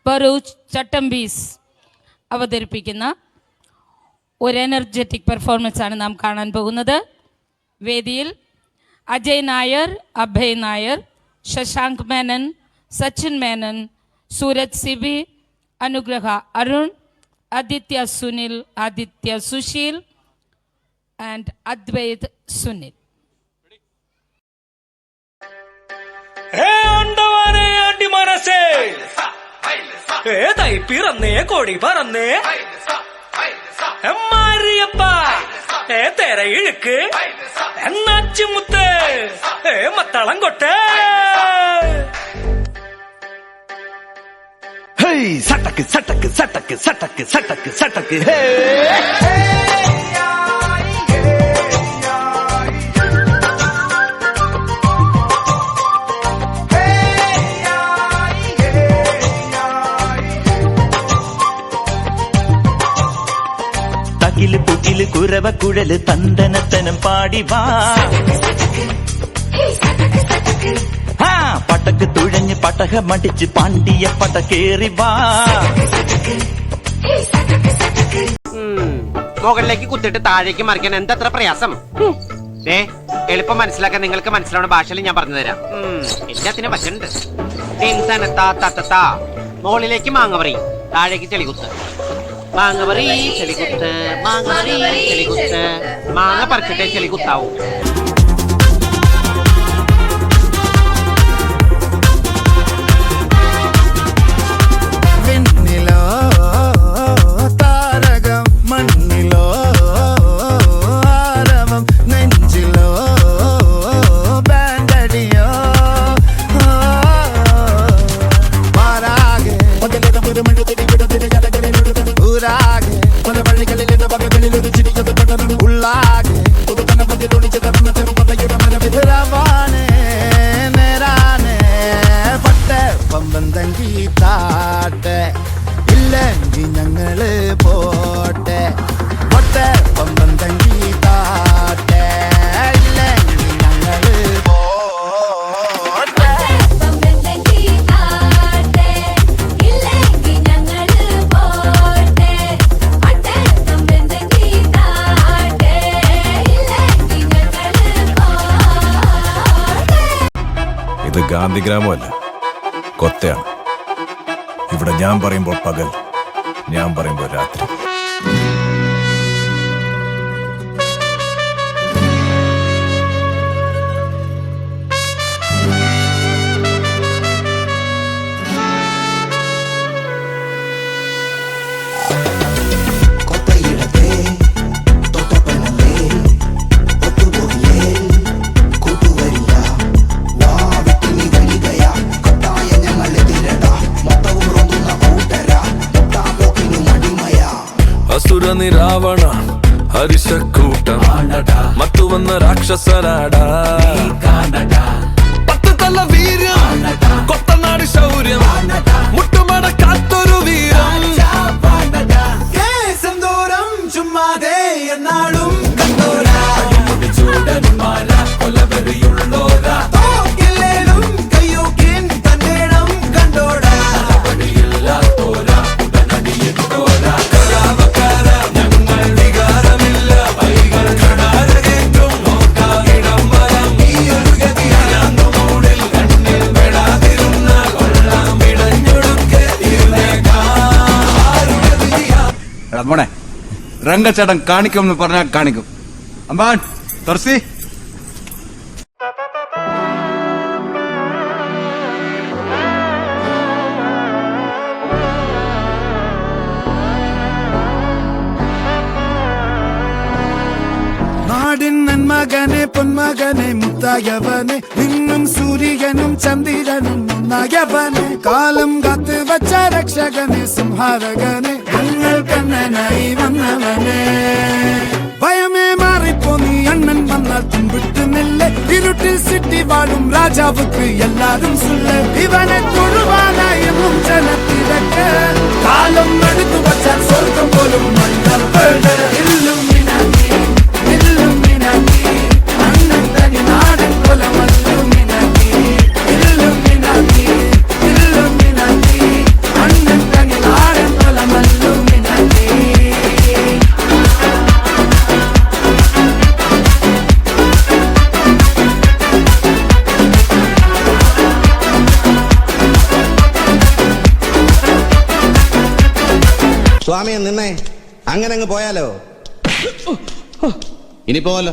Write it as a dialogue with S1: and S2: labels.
S1: Baruch Chattambees അവതരിപ്പിക്കുന്ന ഒരു energetic performance ആണ് നാം കാണാൻ പോകുന്നത്. വേദിയിൽ അജയ് നായർ, അഭയ് നായർ, ശശാങ്ക് മേനൻ, സച്ചിൻ മേനൻ, സൂരജ് സിബി, അനുഗ്രഹ അരുൺ, ആദിത്യ സുനിൽ, ആദിത്യ സുശീൽ ആൻഡ് അദ്വൈത് സുനിൽ.
S2: പിറന്നേ കൊടി പറന്നേ മാറിയപ്പ തെര ഇഴുക്ക് എന്നാച്ചുമുത്ത് മത്തളം കൊട്ടേ
S3: സട്ടക്ക് സട്ടക്ക് സട്ടക്ക് സട്ടക്ക് സട്ടക്ക് സട്ടക്ക് ഹേ തകില് പുകില് കുരവ കുഴല് തന്തനത്തനം പാടി വാ. പട്ടക്ക് തുഴഞ്ഞ് പട്ടക മടിച്ച് പാണ്ടിയ പട്ടക്കേറി വാ.
S4: മുകളിലേക്ക് കുത്തിട്ട് താഴേക്ക് മറിക്കാൻ എന്തത്ര പ്രയാസം? എളുപ്പം മനസ്സിലാക്കാൻ നിങ്ങൾക്ക് മനസ്സിലാവുന്ന ഭാഷയിൽ ഞാൻ പറഞ്ഞു തരാം. എല്ലാത്തിനും പറ്റുന്നുണ്ട്. മുകളിലേക്ക് മാങ്ങ താഴേക്ക് ചെളികുത്ത്, മാങ്ങ ചെളികുത്ത്, മാങ്ങ ചെളികുത്ത്, മാങ്ങ പറിച്ചിട്ടേ ചെളികുത്താവൂ.
S5: ഇല്ലെങ്കിൽ ഞങ്ങള് പോട്ടെ പൊട്ടെ പമ്പം തങ്കി താട്ടെ, ഇല്ലെങ്കിൽ ഞങ്ങള് പോട്ടെ.
S6: ഇത് ഗാന്ധിഗ്രാമമല്ല, കൊത്തയാണ്. ഇവിടെ ഞാൻ പറയുമ്പോൾ പകൽ, ഞാൻ പറയുമ്പോൾ രാത്രി.
S7: അസുരനി രാവണ ഹരിശക്കൂട്ടം മത്തു വന്ന രാക്ഷസനാടാ. 10 തല വീര്യം, കൊത്തനാട് ശൗര്യം, മുട്ടുമടക്കാത്തൊരു വീരം.
S5: ചുമ്മാതെ എന്നാളും കണ്ടോരാ കയ്യോക്കിൻ തന്നേണം കണ്ടോടാ.
S8: മോനെ രംഗച്ചേട്ടൻ കാണിക്കും എന്ന് പറഞ്ഞാൽ കാണിക്കും. അമ്പാൻ തുറസി
S5: നാടിൻ നന്മകനെ പൊന്മകനെ മുത്തായവനെ നിന്നും സൂര്യനും ചന്ദ്രനും ഒന്നായവനെ കാലം കാത്ത് വച്ച രക്ഷകനെ സംഹാരകനെ ഞങ്ങൾ കണ്ണനായി വന്നവനെ. ഭയമേ മാറിപ്പോ നീ അണ്ണൻ വന്നാൽ തുമ്പിട്ട് നില്ല്, ഇരുട്ടിൽ സിറ്റി വാഴും രാജാവുക്ക് എല്ലാരും സുല്ല്. ഇവനെ തൊഴുവാനായി എന്നും ജനത്തിരക്ക് കാലം എടുത്തു വച്ചാൽ സ്വർഗം പോലും മണ്ണൽ വീട്. അണ്ണൻ തനി നാടൻ കൊലമല്ലുമിനാക്കി, അണ്ണൻ
S9: സ്വാമിയെ നിന്നേ, അങ്ങനെ അങ്ങ് പോയാലോ? ഇനി പോവല്ലോ.